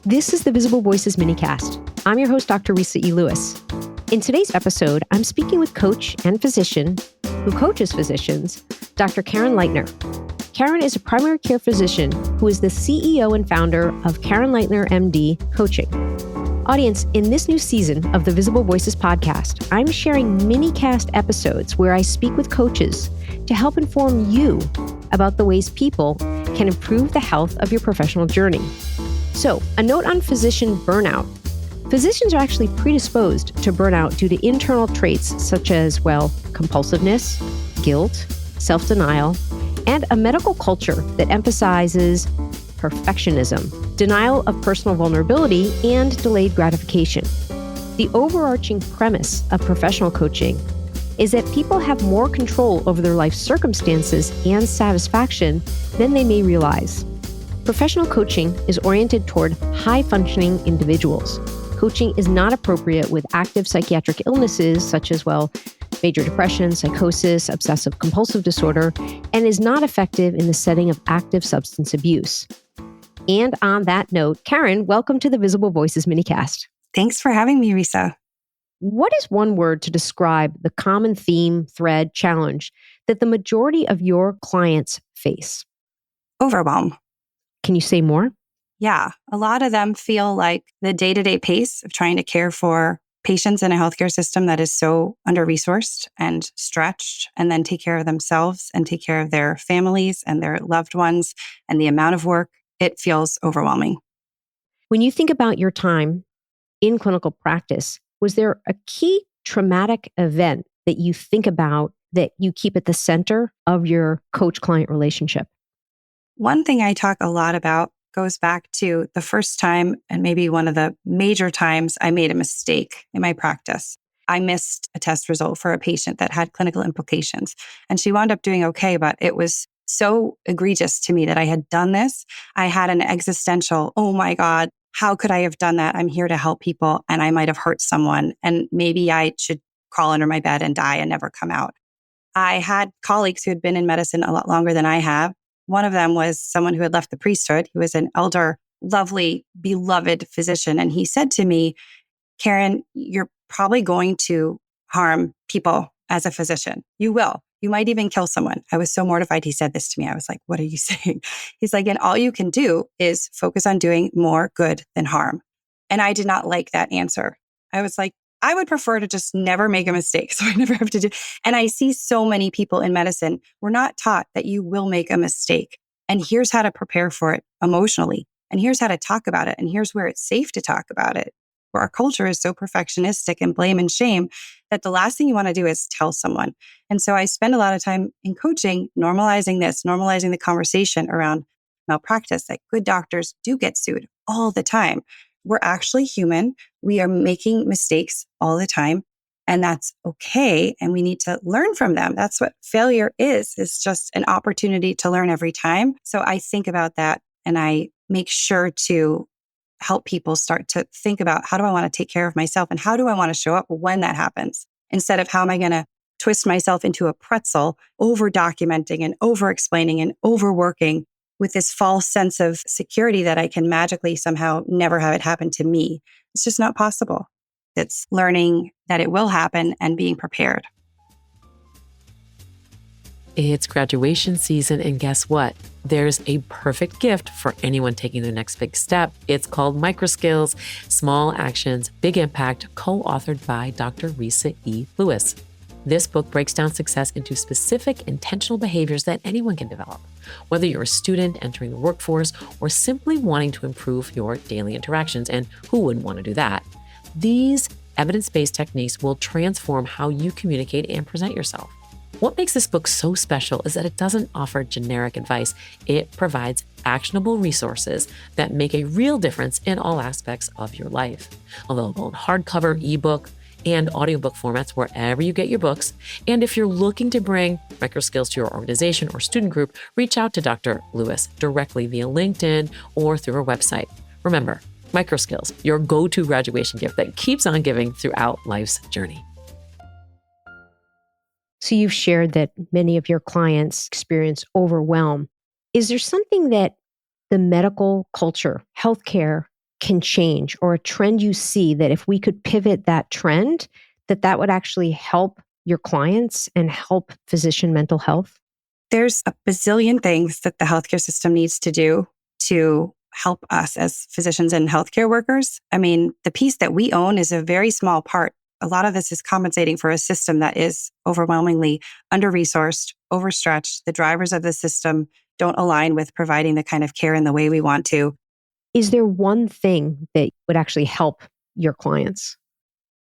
This is the Visible Voices minicast. I'm your host, Dr. Resa E. Lewis. In today's episode, I'm speaking with coach and physician who coaches physicians, Dr. Karen Leitner. Karen is a primary care physician who is the CEO and founder of Karen Leitner, MD Coaching. Audience, in this new season of the Visible Voices podcast, I'm sharing minicast episodes where I speak with coaches to help inform you about the ways people can improve the health of your professional journey. So, a note on physician burnout. Physicians are actually predisposed to burnout due to internal traits such as, compulsiveness, guilt, self-denial, and a medical culture that emphasizes perfectionism, denial of personal vulnerability, and delayed gratification. The overarching premise of professional coaching is that people have more control over their life circumstances and satisfaction than they may realize. Professional coaching is oriented toward high-functioning individuals. Coaching is not appropriate with active psychiatric illnesses such as, major depression, psychosis, obsessive compulsive disorder, and is not effective in the setting of active substance abuse. And on that note, Karen, welcome to the Visible Voices minicast. Thanks for having me, Resa. What is one word to describe the common theme, thread, challenge that the majority of your clients face? Overwhelm. Can you say more? Yeah, a lot of them feel like the day-to-day pace of trying to care for patients in a healthcare system that is so under-resourced and stretched, and then take care of themselves and take care of their families and their loved ones, and the amount of work, it feels overwhelming. When you think about your time in clinical practice, was there a key traumatic event that you think about that you keep at the center of your coach-client relationship? One thing I talk a lot about goes back to the first time, and maybe one of the major times I made a mistake in my practice. I missed a test result for a patient that had clinical implications, and she wound up doing okay, but it was so egregious to me that I had done this. I had an existential, oh my God, how could I have done that? I'm here to help people, and I might have hurt someone, and maybe I should crawl under my bed and die and never come out. I had colleagues who had been in medicine a lot longer than I have. One of them was someone who had left the priesthood. He was an elder, lovely, beloved physician. And he said to me, Karen, you're probably going to harm people as a physician. You will. You might even kill someone. I was so mortified he said this to me. I was like, what are you saying? He's like, and all you can do is focus on doing more good than harm. And I did not like that answer. I was like, I would prefer to just never make a mistake so I never have to do. And I see so many people in medicine, we're not taught that you will make a mistake. And here's how to prepare for it emotionally. And here's how to talk about it. And here's where it's safe to talk about it. Where our culture is so perfectionistic and blame and shame that the last thing you want to do is tell someone. And so I spend a lot of time in coaching, normalizing this, normalizing the conversation around malpractice, that good doctors do get sued all the time. We're actually human. We are making mistakes all the time, and that's okay. And we need to learn from them. That's what failure is. It's just an opportunity to learn every time. So I think about that, and I make sure to help people start to think about, how do I want to take care of myself, and how do I want to show up when that happens? Instead of, how am I going to twist myself into a pretzel, over documenting and over explaining and overworking with this false sense of security that I can magically somehow never have it happen to me. It's just not possible. It's learning that it will happen and being prepared. It's graduation season, and guess what? There's a perfect gift for anyone taking the next big step. It's called Microskills, Small Actions, Big Impact, co-authored by Dr. Resa E. Lewis. This book breaks down success into specific intentional behaviors that anyone can develop, whether you're a student entering the workforce or simply wanting to improve your daily interactions, and who wouldn't want to do that? These evidence-based techniques will transform how you communicate and present yourself. What makes this book so special is that it doesn't offer generic advice. It provides actionable resources that make a real difference in all aspects of your life. Available in hardcover, ebook, and audiobook formats wherever you get your books. And if you're looking to bring microskills to your organization or student group, reach out to Dr. Lewis directly via LinkedIn or through her website. Remember, microskills, your go-to graduation gift that keeps on giving throughout life's journey. So you've shared that many of your clients experience overwhelm. Is there something that the medical culture, healthcare, can change or a trend you see that if we could pivot that trend, that would actually help your clients and help physician mental health? There's a bazillion things that the healthcare system needs to do to help us as physicians and healthcare workers. I mean, the piece that we own is a very small part. A lot of this is compensating for a system that is overwhelmingly under-resourced, overstretched. The drivers of the system don't align with providing the kind of care in the way we want to. Is there one thing that would actually help your clients?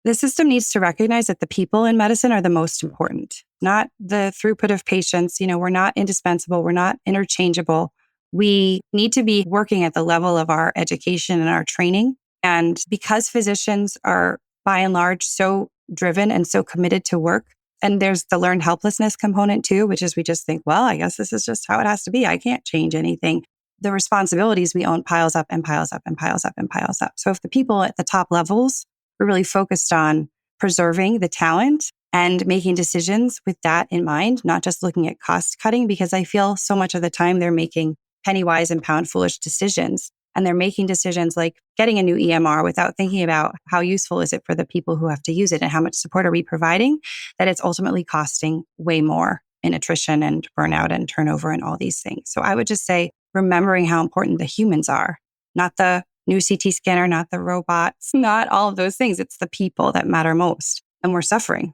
The system needs to recognize that the people in medicine are the most important, not the throughput of patients. We're not indispensable. We're not interchangeable. We need to be working at the level of our education and our training. And because physicians are by and large so driven and so committed to work, and there's the learned helplessness component too, which is we just think, well, I guess this is just how it has to be. I can't change anything. The responsibilities we own piles up and piles up and piles up and piles up. So if the people at the top levels we're really focused on preserving the talent and making decisions with that in mind, not just looking at cost cutting, because I feel so much of the time they're making penny wise and pound foolish decisions. And they're making decisions like getting a new EMR without thinking about how useful is it for the people who have to use it and how much support are we providing, that it's ultimately costing way more in attrition and burnout and turnover and all these things. So I would just say, remembering how important the humans are, not the new CT scanner, not the robots, not all of those things. It's the people that matter most. And we're suffering.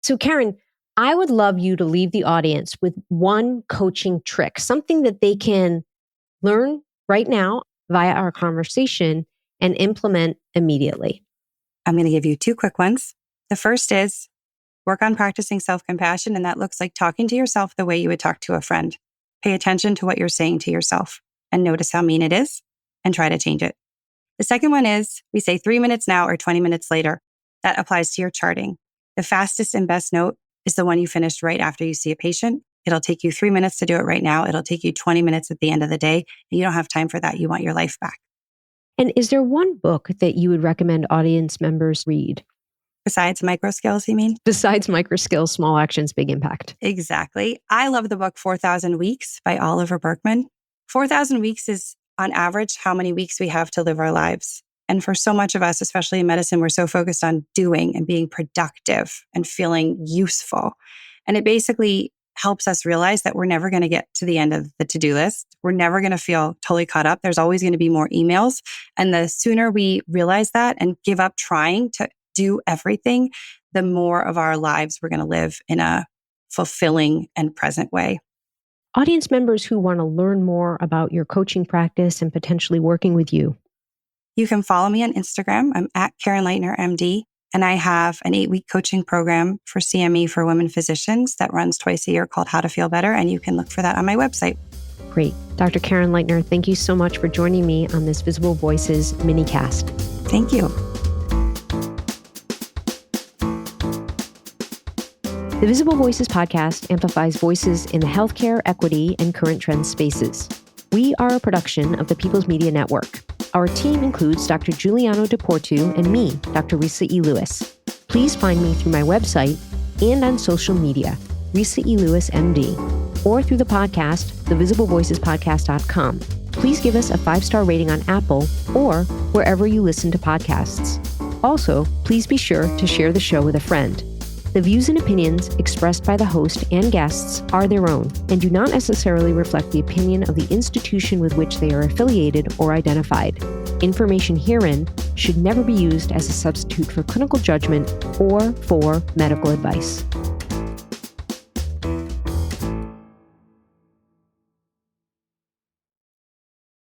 So Karen, I would love you to leave the audience with one coaching trick, something that they can learn right now via our conversation and implement immediately. I'm going to give you two quick ones. The first is work on practicing self-compassion. And that looks like talking to yourself the way you would talk to a friend. Pay attention to what you're saying to yourself and notice how mean it is and try to change it. The second one is we say 3 minutes now or 20 minutes later. That applies to your charting. The fastest and best note is the one you finished right after you see a patient. It'll take you 3 minutes to do it right now. It'll take you 20 minutes at the end of the day. And you don't have time for that. You want your life back. And is there one book that you would recommend audience members read? Besides micro skills, you mean? Besides micro skills, small actions, big impact. Exactly. I love the book 4,000 Weeks by Oliver Burkeman. 4,000 weeks is on average how many weeks we have to live our lives. And for so much of us, especially in medicine, we're so focused on doing and being productive and feeling useful. And it basically helps us realize that we're never going to get to the end of the to-do list. We're never going to feel totally caught up. There's always going to be more emails. And the sooner we realize that and give up trying to do everything, the more of our lives we're going to live in a fulfilling and present way. Audience members who want to learn more about your coaching practice and potentially working with you. You can follow me on Instagram. I'm at Karen Leitner, MD. And I have an 8-week coaching program for CME for women physicians that runs twice a year called How to Feel Better. And you can look for that on my website. Great. Dr. Karen Leitner, thank you so much for joining me on this Visible Voices minicast. Thank you. The Visible Voices podcast amplifies voices in the healthcare, equity, and current trends spaces. We are a production of the People's Media Network. Our team includes Dr. Giuliano DePortu and me, Dr. Resa E. Lewis. Please find me through my website and on social media, Resa E. Lewis, MD, or through the podcast, thevisiblevoicespodcast.com. Please give us a 5-star rating on Apple or wherever you listen to podcasts. Also, please be sure to share the show with a friend. The views and opinions expressed by the host and guests are their own and do not necessarily reflect the opinion of the institution with which they are affiliated or identified. Information herein should never be used as a substitute for clinical judgment or for medical advice.